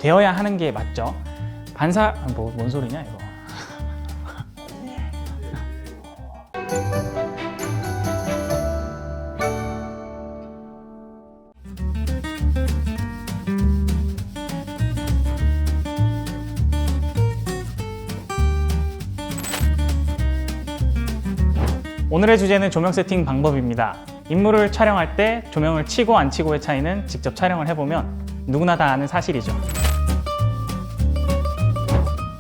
되어야 하는 게 맞죠. 뭔 소리냐 이거. 오늘의 주제는 조명 세팅 방법입니다. 인물을 촬영할 때 조명을 치고 안 치고의 차이는 직접 촬영을 해보면 누구나 다 아는 사실이죠.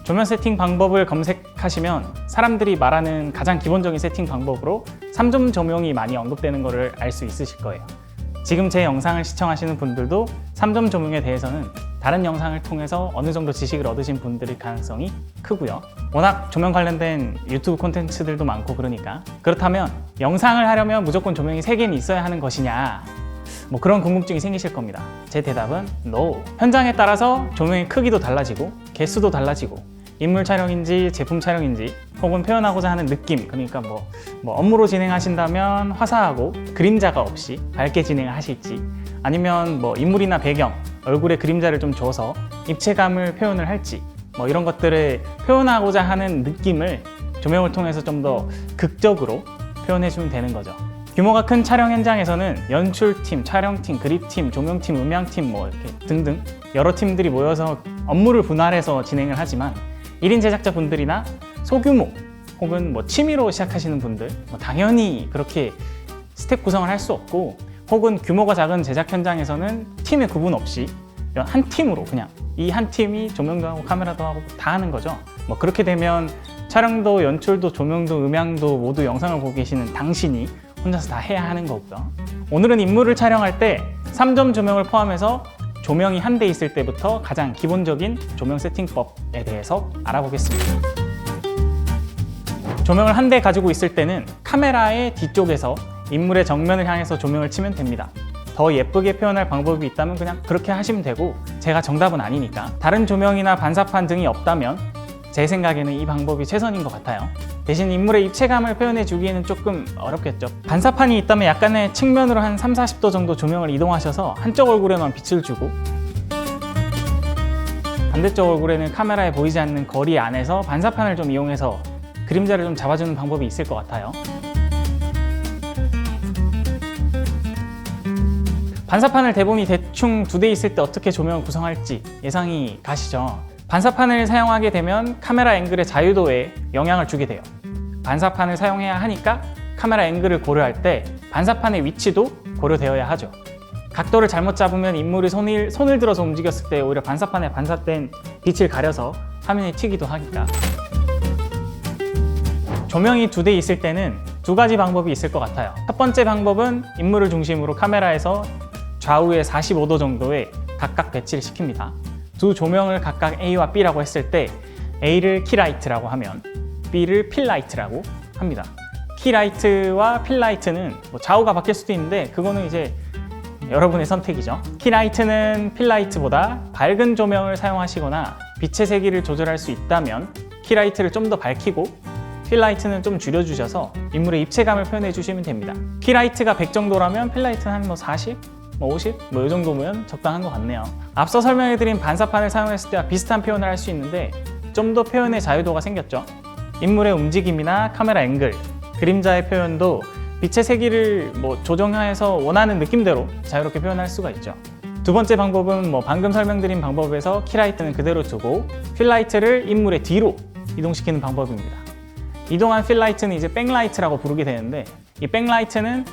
조명 세팅 방법을 검색하시면 사람들이 말하는 가장 기본적인 세팅 방법으로 3점 조명이 많이 언급되는 것을 알 수 있으실 거예요. 지금 제 영상을 시청하시는 분들도 3점 조명에 대해서는 다른 영상을 통해서 어느 정도 지식을 얻으신 분들일 가능성이 크고요. 워낙 조명 관련된 유튜브 콘텐츠들도 많고 그러니까 그렇다면 영상을 하려면 무조건 조명이 3개는 있어야 하는 것이냐, 뭐 그런 궁금증이 생기실 겁니다. 제 대답은 NO. 현장에 따라서 조명의 크기도 달라지고 개수도 달라지고 인물 촬영인지 제품 촬영인지 혹은 표현하고자 하는 느낌, 그러니까 뭐 업무로 진행하신다면 화사하고 그림자가 없이 밝게 진행을 하실지, 아니면 뭐 인물이나 배경, 얼굴에 그림자를 좀 줘서 입체감을 표현을 할지, 뭐 이런 것들을 표현하고자 하는 느낌을 조명을 통해서 좀 더 극적으로 표현해 주면 되는 거죠. 규모가 큰 촬영 현장에서는 연출팀, 촬영팀, 그립팀, 조명팀, 음향팀 뭐 이렇게 등등 여러 팀들이 모여서 업무를 분할해서 진행을 하지만 1인 제작자분들이나 소규모 혹은 뭐 취미로 시작하시는 분들 당연히 그렇게 스텝 구성을 할 수 없고, 혹은 규모가 작은 제작 현장에서는 팀의 구분 없이 한 팀으로 그냥 이 한 팀이 조명도 하고 카메라도 하고 다 하는 거죠. 뭐 그렇게 되면 촬영도 연출도 조명도 음향도 모두 영상을 보고 계시는 당신이 혼자서 다 해야 하는 거고요. 오늘은 인물을 촬영할 때 3점 조명을 포함해서 조명이 한 대 있을 때부터 가장 기본적인 조명 세팅법에 대해서 알아보겠습니다. 조명을 한 대 가지고 있을 때는 카메라의 뒤쪽에서 인물의 정면을 향해서 조명을 치면 됩니다. 더 예쁘게 표현할 방법이 있다면 그냥 그렇게 하시면 되고, 제가 정답은 아니니까 다른 조명이나 반사판 등이 없다면 제 생각에는 이 방법이 최선인 것 같아요. 대신 인물의 입체감을 표현해 주기에는 조금 어렵겠죠. 반사판이 있다면 약간의 측면으로 한 30-40도 정도 조명을 이동하셔서 한쪽 얼굴에만 빛을 주고 반대쪽 얼굴에는 카메라에 보이지 않는 거리 안에서 반사판을 좀 이용해서 그림자를 좀 잡아주는 방법이 있을 것 같아요. 반사판을 대본이 대충 2대 있을 때 어떻게 조명을 구성할지 예상이 가시죠? 반사판을 사용하게 되면 카메라 앵글의 자유도에 영향을 주게 돼요. 반사판을 사용해야 하니까 카메라 앵글을 고려할 때 반사판의 위치도 고려되어야 하죠. 각도를 잘못 잡으면 인물이 손을 들어서 움직였을 때 오히려 반사판에 반사된 빛을 가려서 화면에 튀기도 하니까. 조명이 2대 있을 때는 2가지 방법이 있을 것 같아요. 첫 번째 방법은 인물을 중심으로 카메라에서 좌우에 45도 정도의 각각 배치를 시킵니다. 두 조명을 각각 A와 B라고 했을 때 A를 키라이트라고 하면 B를 필라이트라고 합니다. 키라이트와 필라이트는 뭐 좌우가 바뀔 수도 있는데 그거는 이제 여러분의 선택이죠. 키라이트는 필라이트보다 밝은 조명을 사용하시거나 빛의 세기를 조절할 수 있다면 키라이트를 좀 더 밝히고 필라이트는 좀 줄여주셔서 인물의 입체감을 표현해 주시면 됩니다. 키라이트가 100 정도라면 필라이트는 한 40? 50? 이 정도면 적당한 것 같네요. 앞서 설명해드린 반사판을 사용했을 때와 비슷한 표현을 할 수 있는데 좀 더 표현의 자유도가 생겼죠. 인물의 움직임이나 카메라 앵글, 그림자의 표현도 빛의 세기를 조정해서 원하는 느낌대로 자유롭게 표현할 수가 있죠. 두 번째 방법은 방금 설명드린 방법에서 키라이트는 그대로 두고 필라이트를 인물의 뒤로 이동시키는 방법입니다. 이동한 필라이트는 이제 백라이트라고 부르게 되는데, 이 백라이트는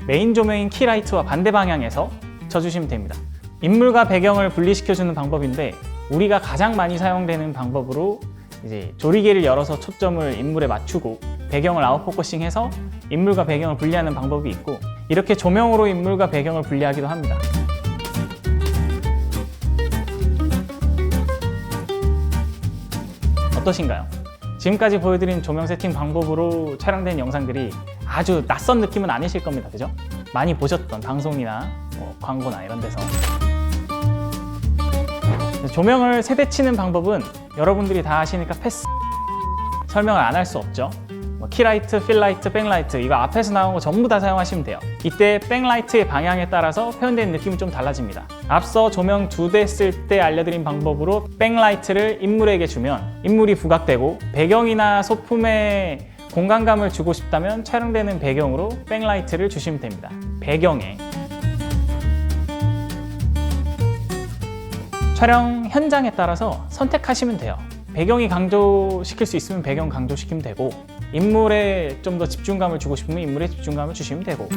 메인 조명인 키라이트와 반대 방향에서 쳐주시면 됩니다. 인물과 배경을 분리시켜주는 방법인데, 우리가 가장 많이 사용되는 방법으로 이제 조리개를 열어서 초점을 인물에 맞추고 배경을 아웃포커싱해서 인물과 배경을 분리하는 방법이 있고, 이렇게 조명으로 인물과 배경을 분리하기도 합니다. 어떠신가요? 지금까지 보여드린 조명 세팅 방법으로 촬영된 영상들이 아주 낯선 느낌은 아니실 겁니다. 그죠? 많이 보셨던 방송이나 광고나 이런 데서. 조명을 세대 치는 방법은 여러분들이 다 아시니까 패스. 설명을 안 할 수 없죠. 키라이트, 필라이트, 백라이트 이거 앞에서 나온 거 전부 다 사용하시면 돼요. 이때 백라이트의 방향에 따라서 표현되는 느낌이 좀 달라집니다. 앞서 조명 2대 쓸 때 알려드린 방법으로 백라이트를 인물에게 주면 인물이 부각되고 배경이나 소품에 공간감을 주고 싶다면 촬영되는 배경으로 백라이트를 주시면 됩니다. 배경에 촬영 현장에 따라서 선택하시면 돼요. 배경이 강조시킬 수 있으면 배경 강조시키면 되고 인물에 좀 더 집중감을 주고 싶으면 인물에 집중감을 주시면 되고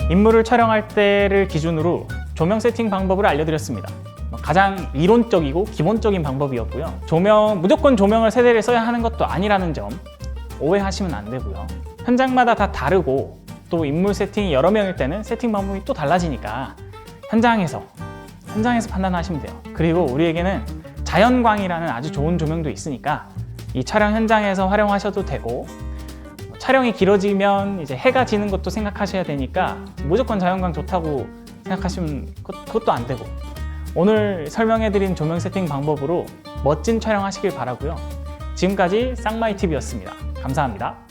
인물을 촬영할 때를 기준으로 조명 세팅 방법을 알려드렸습니다. 가장 이론적이고 기본적인 방법이었고요. 무조건 조명을 3대를 써야 하는 것도 아니라는 점 오해하시면 안 되고요. 현장마다 다 다르고 또 인물 세팅이 여러 명일 때는 세팅 방법이 또 달라지니까 현장에서 판단하시면 돼요. 그리고 우리에게는 자연광이라는 아주 좋은 조명도 있으니까 이 촬영 현장에서 활용하셔도 되고 촬영이 길어지면 이제 해가 지는 것도 생각하셔야 되니까 무조건 자연광 좋다고 생각하시면 그것도 안 되고 오늘 설명해드린 조명 세팅 방법으로 멋진 촬영하시길 바라고요. 지금까지 쌍마이TV였습니다. 감사합니다.